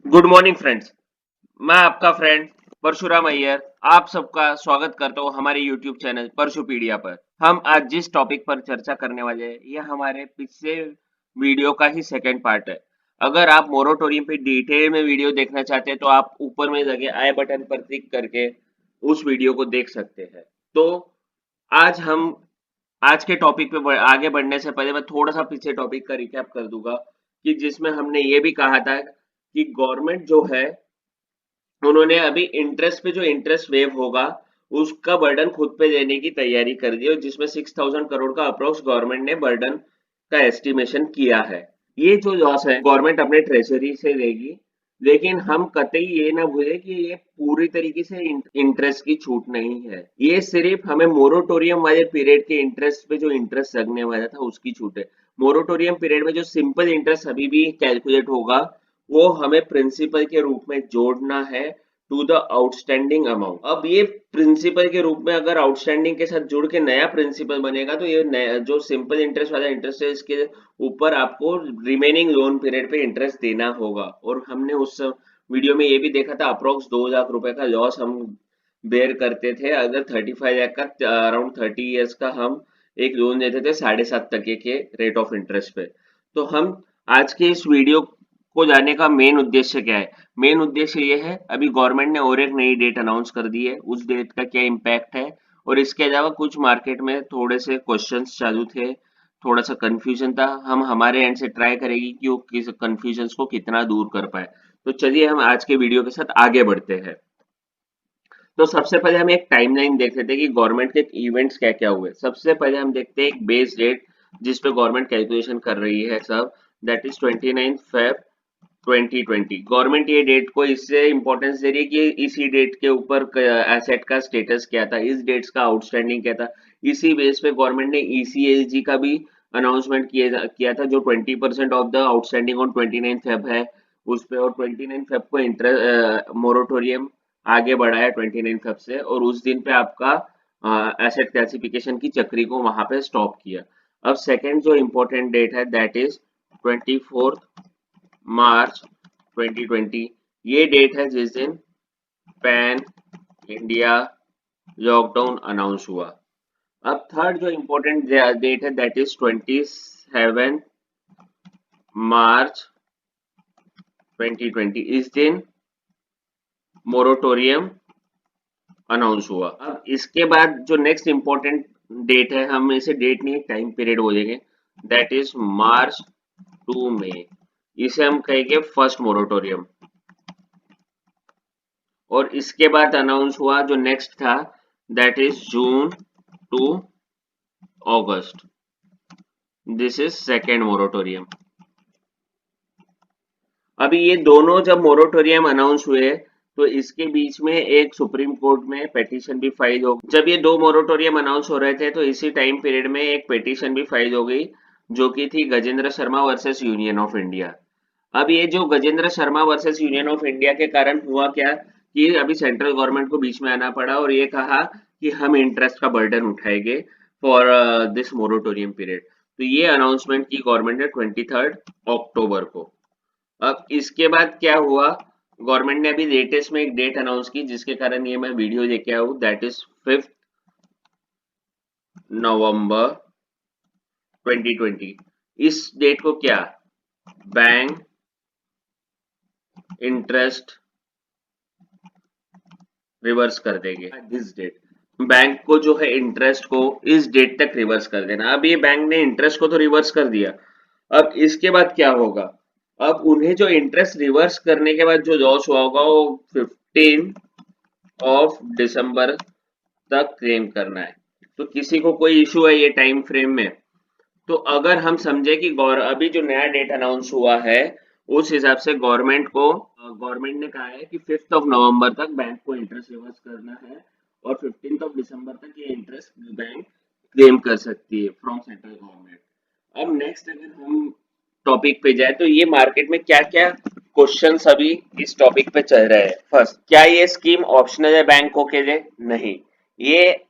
Good morning friends. मैं आपका friend Parshuram Iyer आप सबका स्वागत करता हूँ हमारे यूट्यूब चैनल परशुपीडिया पर। हम आज जिस टॉपिक पर चर्चा करने वाले हैं यह हमारे पिछले वीडियो का ही सेकंड पार्ट है। अगर आप मोरेटोरियम पे डिटेल में वीडियो देखना चाहते हैं तो आप ऊपर में लगे आई बटन पर क्लिक करके उस वीडियो को देख सकते हैं। तो आज हम आज के टॉपिक पे आगे बढ़ने से पहले मैं थोड़ा सा पीछे टॉपिक का रिकैप कर दूंगा कि जिसमें हमने ये भी कहा था कि गवर्नमेंट जो है उन्होंने अभी इंटरेस्ट पे जो इंटरेस्ट वेव होगा उसका बर्डन खुद पे लेने की तैयारी कर दी और जिसमें 6,000 करोड़ का अप्रोक्स गवर्नमेंट ने बर्डन का एस्टिमेशन किया है। ये जो लॉस है गवर्नमेंट अपने ट्रेजरी से लेगी, लेकिन हम कतई ये ना भूले कि ये पूरी तरीके से इंटरेस्ट की छूट नहीं है। ये सिर्फ हमें मोरेटोरियम वाले पीरियड के इंटरेस्ट पे जो इंटरेस्ट लगने वाला था उसकी छूट है। मोरेटोरियम पीरियड में जो सिंपल इंटरेस्ट अभी भी कैलकुलेट होगा वो हमें प्रिंसिपल के रूप में जोड़ना है टू द आउटस्टैंडिंग अमाउंट। अब ये प्रिंसिपल के रूप में अगर आउटस्टैंडिंग के साथ जुड़ के नया प्रिंसिपल बनेगा तो ये नया जो सिंपल इंटरेस्ट वाला इंटरेस्ट है इसके ऊपर आपको रिमेनिंग लोन पीरियड पे इंटरेस्ट देना होगा। और हमने उस वीडियो में ये भी देखा था अप्रोक्स 2 लाख रुपए का लॉस हम बेयर करते थे अगर 35 लाख का अराउंड 30 इयर्स का हम एक लोन लेते थे 7.5% के रेट ऑफ इंटरेस्ट पे। तो हम आज के इस वीडियो को जानने का मेन उद्देश्य क्या है? मेन उद्देश्य ये है अभी गवर्नमेंट ने और एक नई डेट अनाउंस कर दी है, उस डेट का क्या इम्पैक्ट है और इसके अलावा कुछ मार्केट में थोड़े से क्वेश्चंस चालू थे, थोड़ा सा कंफ्यूजन था। हम हमारे एंड से ट्राई करेंगे कि वो किस कंफ्यूजन को कितना दूर कर पाए। तो चलिए हम आज के वीडियो के साथ आगे बढ़ते हैं। तो सबसे पहले हम एक टाइमलाइन देख लेते हैं कि गवर्नमेंट के इवेंट्स क्या क्या हुए। सबसे पहले हम देखते हैं एक बेस डेट जिस पे गवर्नमेंट कैलकुलेशन कर रही है सब, दैट इज 29 Feb 2020। गवर्नमेंट ये डेट को इससे इंपॉर्टेंस दे रही है कि इसी डेट के ऊपर एसेट का स्टेटस क्या था, इस डेट्स का आउटस्टैंडिंग क्या था। इसी बेस पे गवर्नमेंट ने ईसीएलजी का भी अनाउंसमेंट किया था जो 20% of the outstanding on 29 Feb है उस पे। और 29 Feb को इंटरेस्ट मोरेटोरियम आगे बढ़ाया 29 Feb से और उस दिन पे आपका एसेट क्लासिफिकेशन की चक्री को वहां पे स्टॉप किया। अब सेकेंड जो इम्पोर्टेंट डेट है दैट इज 24 मार्च 2020। ये डेट है जिस दिन पैन इंडिया लॉकडाउन अनाउंस हुआ। अब थर्ड जो इम्पोर्टेंट डेट है दैट इज 27 मार्च 2020। इस दिन मोरेटोरियम अनाउंस हुआ। अब इसके बाद जो नेक्स्ट इम्पोर्टेंट डेट है, हम इसे डेट नहीं टाइम पीरियड बोलेंगे, दैट इज मार्च टू मई। इसे हम कहेंगे फर्स्ट मोरेटोरियम। और इसके बाद अनाउंस हुआ जो नेक्स्ट था that is June to August. This is second moratorium. अभी ये दोनों जब मोरेटोरियम अनाउंस हुए तो इसके बीच में एक सुप्रीम कोर्ट में पिटीशन भी फाइल हो। जब ये दो मोरेटोरियम अनाउंस हो रहे थे तो इसी टाइम पीरियड में एक पिटीशन भी फाइल हो गई जो कि थी Gajendra Sharma versus union of India. अब ये जो Gajendra Sharma versus union of India के कारण हुआ क्या कि अभी सेंट्रल गवर्नमेंट को बीच में आना पड़ा और ये कहा कि हम इंटरेस्ट का बर्डन उठाएंगे फॉर दिस मोरेटोरियम पीरियड। तो ये अनाउंसमेंट की गवर्नमेंट ने 23 अक्टूबर को। अब इसके बाद क्या हुआ, गवर्नमेंट ने अभी लेटेस्ट में एक डेट अनाउंस की जिसके कारण ये मैं वीडियो लेके आया हूं, दैट इज 5 नवंबर 2020। इस डेट को क्या बैंक इंटरेस्ट रिवर्स कर देंगे। दिस डेट बैंक को जो है इंटरेस्ट को इस डेट तक रिवर्स कर देना। अब ये बैंक ने इंटरेस्ट को तो रिवर्स कर दिया, अब इसके बाद क्या होगा, अब उन्हें जो इंटरेस्ट रिवर्स करने के बाद जो लॉस हुआ होगा वो 15 दिसंबर तक क्लेम करना है। तो किसी को कोई इशू है ये टाइम फ्रेम में? तो अगर हम समझे कि अभी जो नया डेट अनाउंस हुआ है उस हिसाब से गवर्नमेंट ने कहा है कि 5 नवंबर तक बैंक को इंटरेस्ट रिवर्स करना है और 15 दिसंबर तक ये इंटरेस्ट बैंक क्लेम कर सकती है फ्रॉम सेंट्रल गवर्नमेंट। अब नेक्स्ट अगर हम टॉपिक पे जाए तो ये मार्केट में क्या क्या क्वेश्चन अभी इस टॉपिक पे चल रहे हैं। फर्स्ट, क्या ये स्कीम ऑप्शनल है बैंकों के लिए? नहीं, ये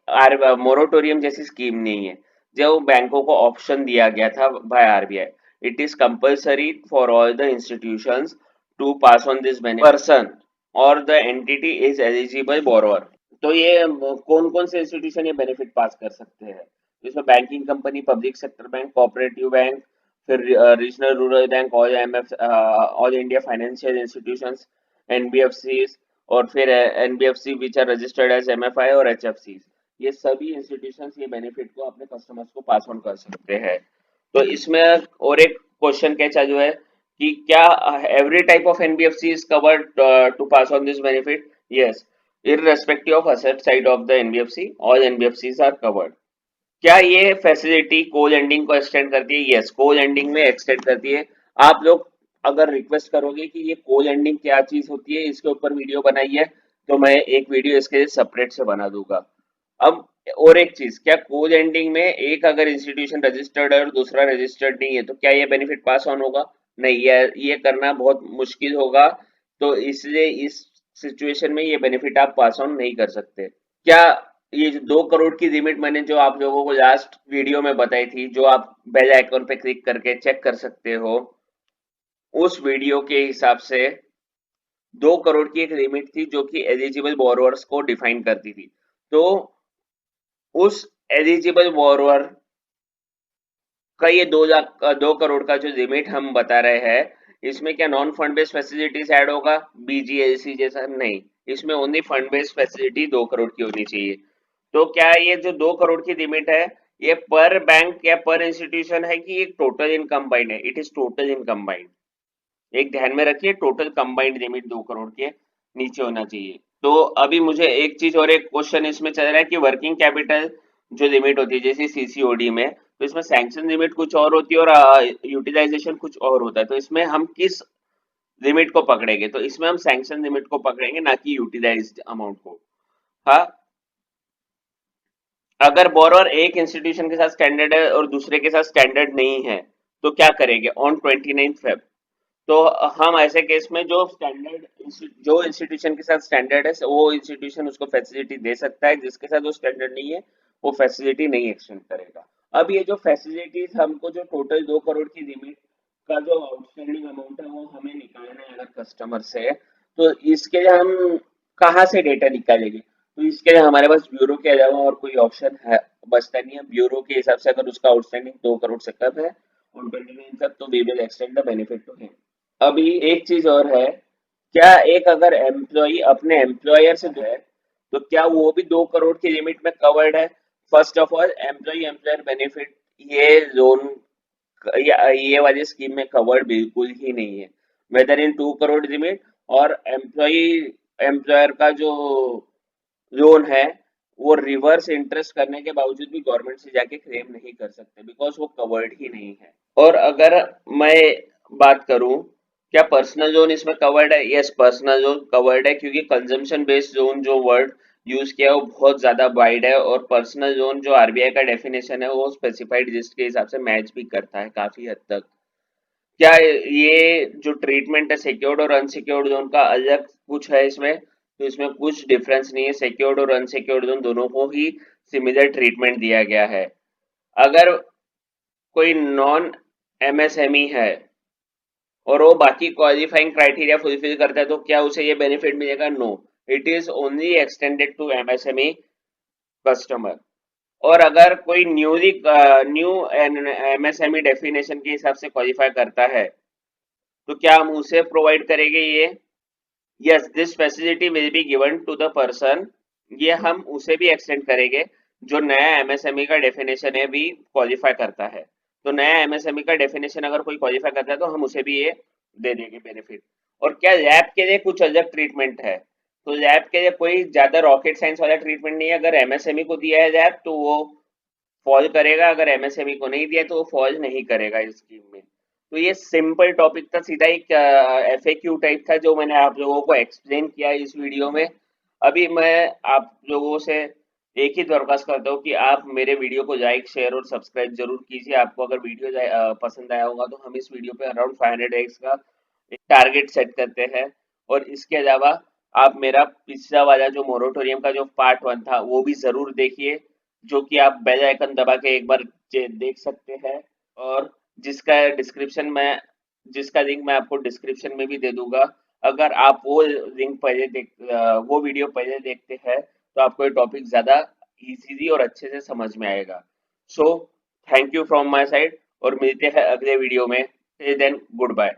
मोरेटोरियम जैसी स्कीम नहीं है जो बैंकों को ऑप्शन दिया गया था by RBI. It is compulsory for all the institutions to pass on this benefit person or the entity is eligible borrower। तो ये कौन कौन से इंस्टीट्यूशन ये बेनिफिट पास कर सकते हैं, जिसमें banking company, public sector bank, cooperative bank, फिर regional rural bank, all MF, all India financial institutions, NBFCs, और फिर NBFC which are registered as MFI और एचएफसी। ये सभी इंस्टीट्यूशंस ये बेनिफिट को अपने कस्टमर्स को पास ऑन कर सकते हैं। तो इसमें और एक क्वेश्चन क्या चालू है कि क्या every type of NBFC is covered to pass on this benefit? Yes, irrespective of asset side of the NBFC, all NBFCs are covered। क्या ये फैसिलिटी को लेंडिंग को एक्सटेंड करती है? यस, को लेंडिंग में एक्सटेंड करती है। आप लोग अगर रिक्वेस्ट करोगे कि ये को लेंडिंग क्या चीज होती है, इसके ऊपर वीडियो बनाइए, तो मैं एक वीडियो इसके लिए सेपरेट से बना दूंगा। अब और एक चीज, क्या को लेंडिंग में एक अगर इंस्टीट्यूशन रजिस्टर्ड है और दूसरा रजिस्टर्ड नहीं है, तो क्या ये बेनिफिट पास ऑन होगा? नहीं, ये करना बहुत मुश्किल होगा। तो इसलिए इस सिचुएशन में ये बेनिफिट आप पास ऑन नहीं कर सकते। क्या ये जो 2 करोड़ की लिमिट मैंने जो आप लोगों को लास्ट वीडियो में बताई थी, जो आप बेल आइकन पे क्लिक करके चेक कर सकते हो, उस वीडियो के हिसाब से 2 करोड़ की एक लिमिट थी जो कि एलिजिबल बोरोअर्स को डिफाइन करती थी। तो उस एलिजिबल बोरोअर का ये 2 करोड़ का जो लिमिट हम बता रहे हैं, इसमें क्या non fund based facilities add होगा? बीजीएलसी जैसा नहीं, इसमें only fund based facility 2 crore की होनी चाहिए। तो क्या ये जो 2 करोड़ की लिमिट है, ये पर बैंक या पर इंस्टीट्यूशन है कि एक टोटल इन कंबाइंड है? It is total in combined. एक ध्यान में रखिए, टोटल कंबाइंड लिमिट 2 करोड़ के नीचे होना चाहिए। तो अभी मुझे एक चीज और एक क्वेश्चन इसमें चल रहा है कि वर्किंग कैपिटल जो लिमिट होती है जैसे सीसीओडी में, तो इसमें सैंक्शन लिमिट कुछ और होती है और यूटिलाइजेशन कुछ और होता है। तो इसमें हम किस लिमिट को पकड़ेंगे? तो इसमें हम सैंक्शन लिमिट को पकड़ेंगे, ना कि यूटिलाइज्ड अमाउंट को। हाँ, अगर बोरोअर एक इंस्टीट्यूशन के साथ स्टैंडर्ड है और दूसरे के साथ स्टैंडर्ड नहीं है, तो क्या करेंगे ऑन 29 फेब? तो हम ऐसे केस में जो इंस्टीट्यूशन के साथ स्टैंडर्ड है वो इंस्टीट्यूशन उसको फैसिलिटी दे सकता है, जिसके साथ वो स्टैंडर्ड नहीं है वो फैसिलिटी नहीं एक्सटेंड करेगा। अब ये जो फैसिलिटीज हमको जो टोटल 2 करोड़ की लिमिट का जो आउटस्टैंडिंग अमाउंट है वो हमें निकालना है अगर कस्टमर से, तो इसके लिए हम कहाँ से डेटा निकालेंगे? तो इसके लिए हमारे पास ब्यूरो के अलावा और कोई ऑप्शन है बचता नहीं है। ब्यूरो के हिसाब से अगर उसका आउटस्टैंडिंग 2 करोड़ से कम है और 29 तक, तो we will extend the benefit to him. अभी एक चीज और है, क्या एक अगर एम्प्लॉय अपने एम्प्लॉयर से है, तो क्या वो भी 2 करोड़ की लिमिट में कवर्ड है? First of all, employ employer benefit ये जोन या ये वाली स्कीम में कवर्ड बिल्कुल ही नहीं है, वेदर इन 2 करोड़ लिमिट और एम्प्लॉय एम्प्लॉयर का जो लोन है, वो रिवर्स इंटरेस्ट करने के बावजूद भी गवर्नमेंट से जाके क्लेम नहीं कर सकते, बिकॉज वो कवर्ड ही नहीं है। और अगर मैं बात करूं, क्या पर्सनल लोन इसमें कवर्ड है? यस, पर्सनल लोन कवर्ड है, क्योंकि कंजम्पशन बेस्ड लोन जो वर्ड यूज किया है वो बहुत ज्यादा वाइड है, और पर्सनल लोन जो आरबीआई का डेफिनेशन है वो स्पेसिफाइड लिस्ट के हिसाब से मैच भी करता है काफी हद तक। क्या ये जो ट्रीटमेंट है सिक्योर्ड और अनसिक्योर्ड लोन का अलग कुछ है इसमें? तो इसमें कुछ डिफरेंस नहीं है, सिक्योर्ड और अनसिक्योर्ड लोन दोनों को ही सिमिलर ट्रीटमेंट दिया गया है। अगर कोई नॉन एमएसएमई है और वो बाकी क्वालिफाइंग क्राइटेरिया फुलफिल करता है, तो क्या उसे ये बेनिफिट मिलेगा? No, it is only extended to MSME customer. और अगर कोई न्यू एमएसएमई डेफिनेशन के हिसाब से क्वालिफाई करता है, तो क्या हम उसे प्रोवाइड करेंगे ये? Yes, this facility will be given to the person. ये हम उसे भी एक्सटेंड करेंगे जो नया एमएसएमई का डेफिनेशन है भी क्वालिफाई करता है। तो नया एमएसएमई का डेफिनेशन अगर कोई क्वालिफाई करता है तो हम उसे भी ये दे देंगे बेनिफिट। और क्या लैब के लिए कुछ अलग ट्रीटमेंट है? तो लैब के लिए कोई ज्यादा रॉकेट साइंस वाला ट्रीटमेंट नहीं है। अगर एमएसएमई को दिया है लैब तो वो फॉल करेगा, अगर एमएसएमई को नहीं दिया तो वो फॉल नहीं करेगा इस स्कीम में। तो ये सिंपल टॉपिक था, सीधा एक एफएक्यू टाइप था जो मैंने आप लोगों को एक्सप्लेन किया इस वीडियो में। अभी मैं आप लोगों से एक ही दरख्वास्त करता हूँ कि आप मेरे वीडियो को लाइक शेयर और सब्सक्राइब जरूर कीजिए। आपको अगर वीडियो पसंद आया होगा तो हम इस वीडियो पे अराउंड 500 एक्स का एक टारगेट सेट करते हैं। और इसके अलावा आप मेरा पिछला वाला जो मोरेटोरियम का जो पार्ट 1 था वो भी जरूर देखिए, जो कि आप बेल आइकन दबा के एक बार देख सकते हैं, और जिसका डिस्क्रिप्शन में जिसका लिंक मैं आपको डिस्क्रिप्शन में भी दे दूंगा। अगर आप वो वो वीडियो पहले देखते हैं तो आपको ये टॉपिक ज्यादा इजीली और अच्छे से समझ में आएगा। So thank you from my side और मिलते हैं अगले वीडियो में। Till then good bye.